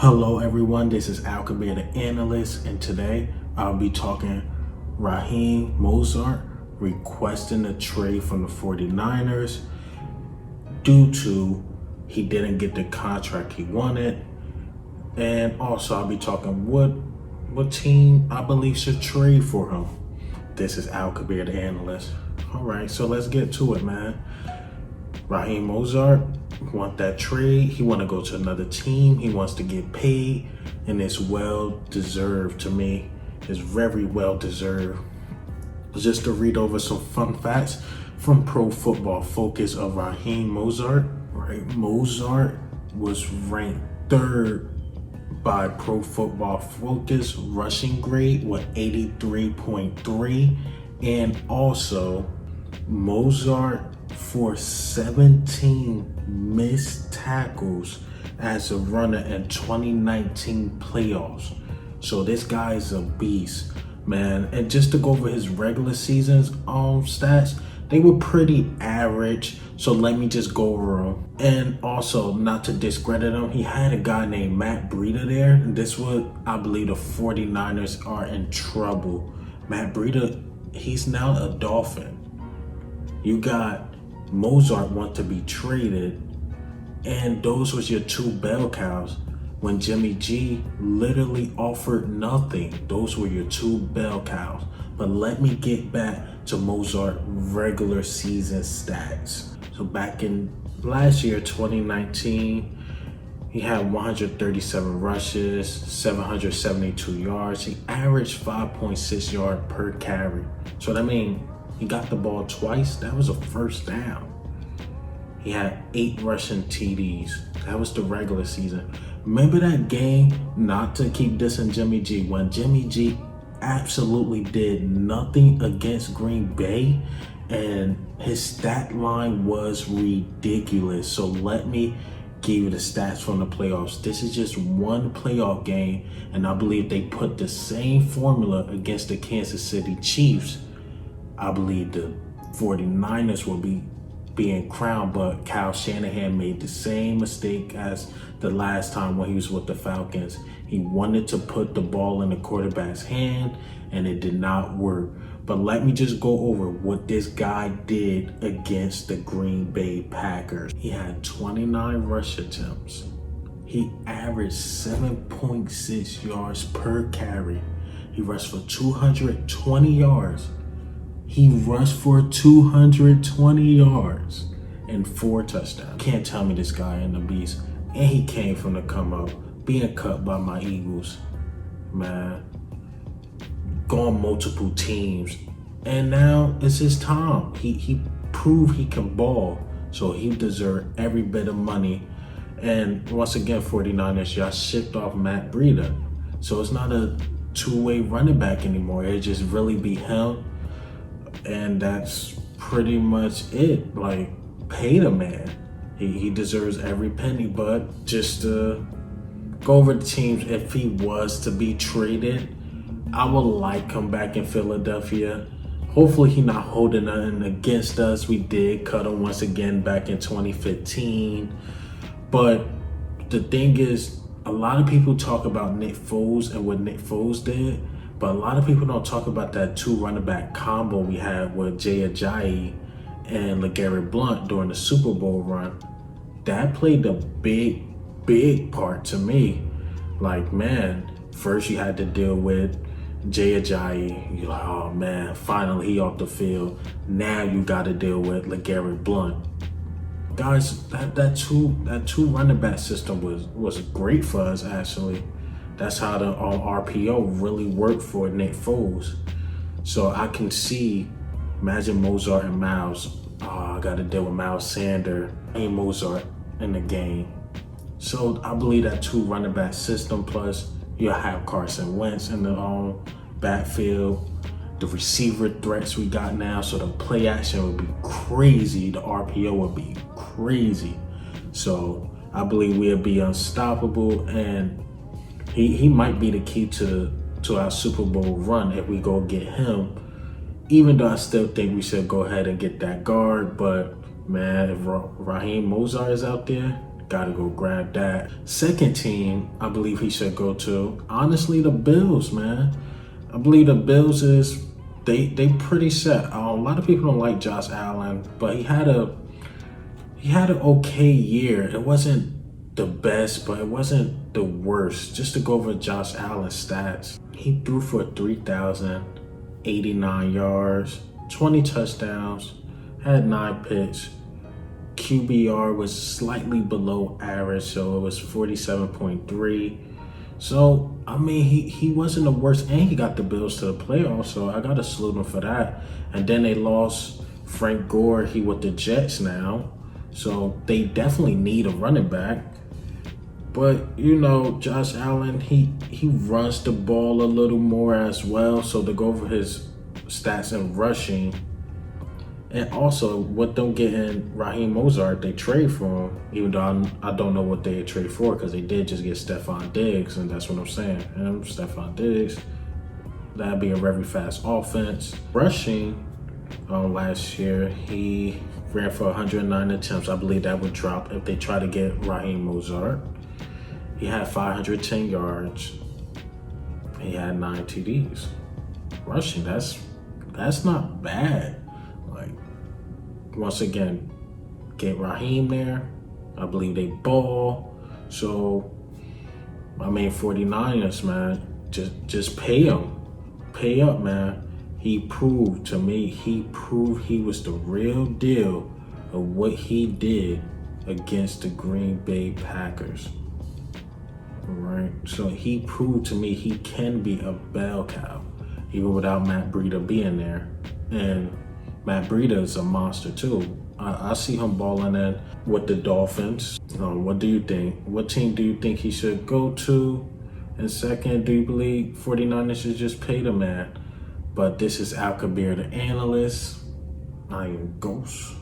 Hello everyone, this is LeGarrette the Analyst, and today I'll be talking Raheem Mostert requesting a trade from the 49ers due to he didn't get the contract he wanted. And also I'll be talking what team I believe should trade for him. This is LeGarrette the Analyst. Alright, so let's get to it, man. Raheem Mostert want that trade. He want to go to another team. He wants to get paid, and it's well deserved to me. It's very well deserved. Just to read over some fun facts from Pro Football Focus of Raheem Mostert. Right, Mostert was ranked 3rd by Pro Football Focus rushing grade with 83.3, and also Mostert for 17 missed tackles as a runner in 2019 playoffs. So this guy is a beast, man. And just to go over his regular season's stats, they were pretty average. So let me just go over them. And also, not to discredit him, he had a guy named Matt Breida there. And this would, I believe, the 49ers are in trouble. Matt Breida, he's now a Dolphin. You got Mostert want to be traded, and those was your two bell cows. When Jimmy G literally offered nothing, those were your two bell cows. But let me get back to Mostert regular season stats. So back in last year, 2019, he had 137 rushes, 772 yards. He averaged 5.6 yards per carry. So that means he got the ball twice. That was a first down. He had 8 rushing TDs. That was the regular season. Remember that game, not to keep dissing Jimmy G, when Jimmy G absolutely did nothing against Green Bay and his stat line was ridiculous. So let me give you the stats from the playoffs. This is just one playoff game, and I believe they put the same formula against the Kansas City Chiefs. I believe the 49ers will be being crowned, but Kyle Shanahan made the same mistake as the last time when he was with the Falcons. He wanted to put the ball in the quarterback's hand, and it did not work. But let me just go over what this guy did against the Green Bay Packers. He had 29 rush attempts. He averaged 7.6 yards per carry. He rushed for 220 yards. He rushed for 220 yards and 4 touchdowns. Can't tell me this guy ain't a beast. And he came from the come up, being cut by my Eagles, man. Gone multiple teams. And now it's his time. He proved he can ball. So he deserved every bit of money. And once again, 49ers, y'all shipped off Matt Breida. So it's not a two-way running back anymore. It just really be him. And that's pretty much it. Like, pay the man. He deserves every penny. But just to go over the teams, if he was to be traded, I would like him back in Philadelphia. Hopefully he not holding nothing against us. We did cut him once again back in 2015. But the thing is, a lot of people talk about Nick Foles and what Nick Foles did. But a lot of people don't talk about that 2 running back combo we had with Jay Ajayi and LeGarrette Blount during the Super Bowl run. That played a big part to me. Like, man, first you had to deal with Jay Ajayi. You're like, oh man, finally he off the field. Now you got to deal with LeGarrette Blount. Guys, that two running back system was great for us actually. That's how the RPO really worked for Nick Foles. So I can see, imagine Mostert and Miles. Oh, I got to deal with Miles Sanders and Mostert in the game. So I believe that 2 running back system, plus you'll have Carson Wentz in the backfield. The receiver threats we got now, so the play action would be crazy. The RPO would be crazy. So I believe we'll be unstoppable, and he might be the key to our Super Bowl run if we go get him. Even though I still think we should go ahead and get that guard, but man, if Raheem Mostert is out there, Gotta go grab that. Second team I believe he should go to, honestly, the Bills, man. I believe the Bills is they pretty set. A lot of people don't like Josh Allen, but he had an okay year. It wasn't the best, but it wasn't the worst. Just to go over Josh Allen's stats, he threw for 3,089 yards, 20 touchdowns, had 9 picks. QBR was slightly below average, so it was 47.3. So, I mean, he wasn't the worst, and he got the Bills to the playoffs, so I got to salute him for that. And then they lost Frank Gore. He with the Jets now, so they definitely need a running back. But, you know, Josh Allen, he runs the ball a little more as well, so to go over his stats in rushing. And also, with them getting Raheem Mostert, they trade for him, even though I don't know what they trade for, because they did just get Stephon Diggs, and that's what I'm saying. And Stephon Diggs, that'd be a very fast offense. Rushing, last year, he ran for 109 attempts. I believe that would drop if they try to get Raheem Mostert. He had 510 yards. He had 9 TDs. Rushing, that's not bad. Like, once again, get Raheem there. I believe they ball. So, I mean, 49ers, man, just pay him. Pay up, man. He proved to me, he was the real deal of what he did against the Green Bay Packers. All right? So he proved to me he can be a bell cow, even without Matt Breida being there. And Matt Breida is a monster too. I see him balling in with the Dolphins. What do you think? What team do you think he should go to? And second, do you believe 49ers should just pay the man? But this is Al Kabir, the analyst. I am Ghost.